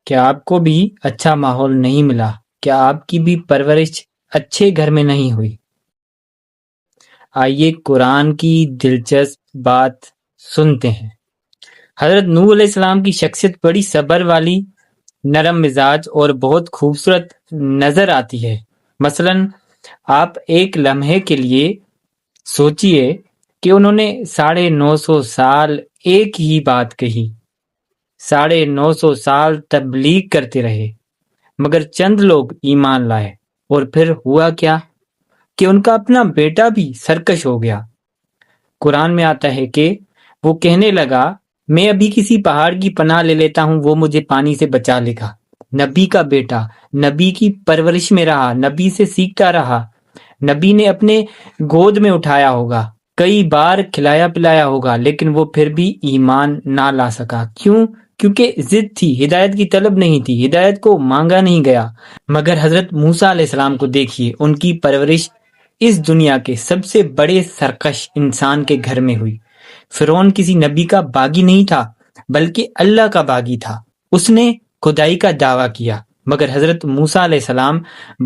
کیا آپ کو بھی اچھا ماحول نہیں ملا؟ کیا آپ کی بھی پرورش اچھے گھر میں نہیں ہوئی؟ آئیے قرآن کی دلچسپ بات سنتے ہیں۔ حضرت نوح علیہ السلام کی شخصیت بڑی صبر والی، نرم مزاج اور بہت خوبصورت نظر آتی ہے۔ مثلاً آپ ایک لمحے کے لیے سوچئے کہ انہوں نے 950 سال ایک ہی بات کہی، 950 سال تبلیغ کرتے رہے، مگر چند لوگ ایمان لائے، اور پھر ہوا کیا کہ ان کا اپنا بیٹا بھی سرکش ہو گیا۔ قرآن میں آتا ہے کہ وہ کہنے لگا، میں ابھی کسی پہاڑ کی پناہ لے لیتا ہوں، وہ مجھے پانی سے بچا لے گا۔ نبی کا بیٹا نبی کی پرورش میں رہا، نبی سے سیکھتا رہا، نبی نے اپنے گود میں اٹھایا ہوگا، کئی بار کھلایا پلایا ہوگا، لیکن وہ پھر بھی ایمان نہ لا سکا۔ کیوں؟ کیونکہ ضد تھی، ہدایت کی طلب نہیں تھی، ہدایت کو مانگا نہیں گیا۔ مگر حضرت موسیٰ علیہ السلام کو دیکھیے، ان کی پرورش اس دنیا کے سب سے بڑے سرکش انسان کے گھر میں ہوئی۔ فرعون کسی نبی کا باغی نہیں تھا، بلکہ اللہ کا باغی تھا۔ اس نے خدائی کا دعویٰ کیا، مگر حضرت موسیٰ علیہ السلام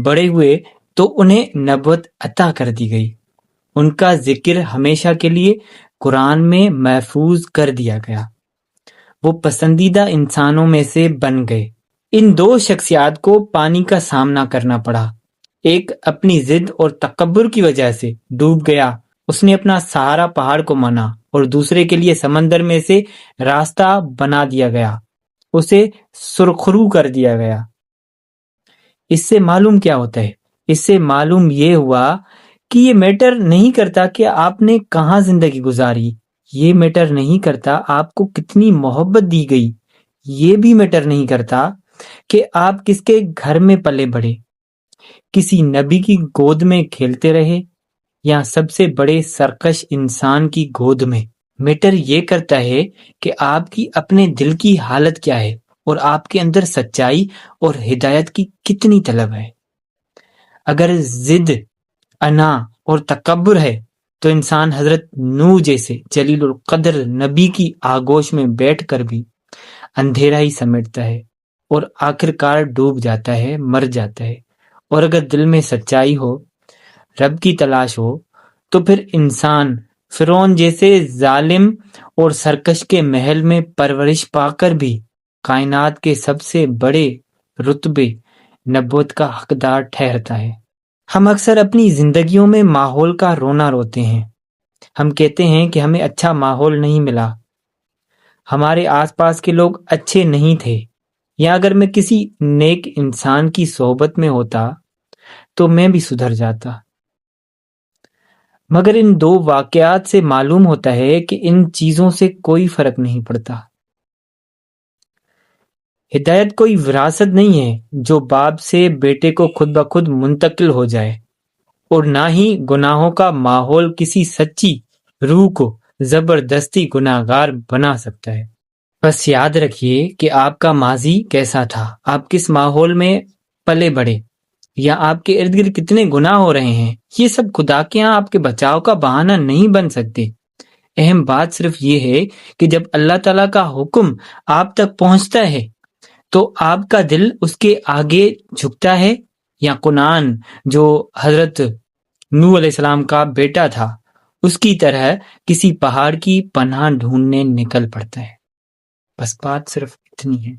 بڑے ہوئے تو انہیں نبوت عطا کر دی گئی۔ ان کا ذکر ہمیشہ کے لیے قرآن میں محفوظ کر دیا گیا۔ وہ پسندیدہ انسانوں میں سے بن گئے۔ ان دو شخصیات کو پانی کا سامنا کرنا پڑا۔ ایک اپنی ضد اور تکبر کی وجہ سے ڈوب گیا، اس نے اپنا سہارا پہاڑ کو مانا، اور دوسرے کے لیے سمندر میں سے راستہ بنا دیا گیا، اسے سرخرو کر دیا گیا۔ اس سے معلوم کیا ہوتا ہے؟ اس سے معلوم یہ ہوا کہ یہ میٹر نہیں کرتا کہ آپ نے کہاں زندگی گزاری، یہ میٹر نہیں کرتا آپ کو کتنی محبت دی گئی، یہ بھی میٹر نہیں کرتا کہ آپ کس کے گھر میں پلے بڑھے، کسی نبی کی گود میں کھیلتے رہے یا سب سے بڑے سرکش انسان کی گود میں۔ میٹر یہ کرتا ہے کہ آپ کی اپنے دل کی حالت کیا ہے، اور آپ کے اندر سچائی اور ہدایت کی کتنی طلب ہے۔ اگر ضد، انا اور تکبر ہے تو انسان حضرت نوح جیسے جلیل القدر نبی کی آغوش میں بیٹھ کر بھی اندھیرا ہی سمیٹتا ہے، اور آخرکار ڈوب جاتا ہے، مر جاتا ہے۔ اور اگر دل میں سچائی ہو، رب کی تلاش ہو، تو پھر انسان فرعون جیسے ظالم اور سرکش کے محل میں پرورش پا کر بھی کائنات کے سب سے بڑے رتبے نبوت کا حقدار ٹھہرتا ہے۔ ہم اکثر اپنی زندگیوں میں ماحول کا رونا روتے ہیں۔ ہم کہتے ہیں کہ ہمیں اچھا ماحول نہیں ملا، ہمارے آس پاس کے لوگ اچھے نہیں تھے، یا اگر میں کسی نیک انسان کی صحبت میں ہوتا تو میں بھی سدھر جاتا۔ مگر ان دو واقعات سے معلوم ہوتا ہے کہ ان چیزوں سے کوئی فرق نہیں پڑتا۔ ہدایت کوئی وراثت نہیں ہے جو باپ سے بیٹے کو خود بخود منتقل ہو جائے، اور نہ ہی گناہوں کا ماحول کسی سچی روح کو زبردستی گناہ گار بنا سکتا ہے۔ بس یاد رکھیے کہ آپ کا ماضی کیسا تھا، آپ کس ماحول میں پلے بڑھے، یا آپ کے ارد گرد کتنے گناہ ہو رہے ہیں، یہ سب خدا کے ہاں آپ کے بچاؤ کا بہانہ نہیں بن سکتے۔ اہم بات صرف یہ ہے کہ جب اللہ تعالیٰ کا حکم آپ تک پہنچتا ہے تو آپ کا دل اس کے آگے جھکتا ہے، یا قرآن جو حضرت نوح علیہ السلام کا بیٹا تھا اس کی طرح کسی پہاڑ کی پناہ ڈھونڈنے نکل پڑتا ہے۔ بس بات صرف اتنی ہے۔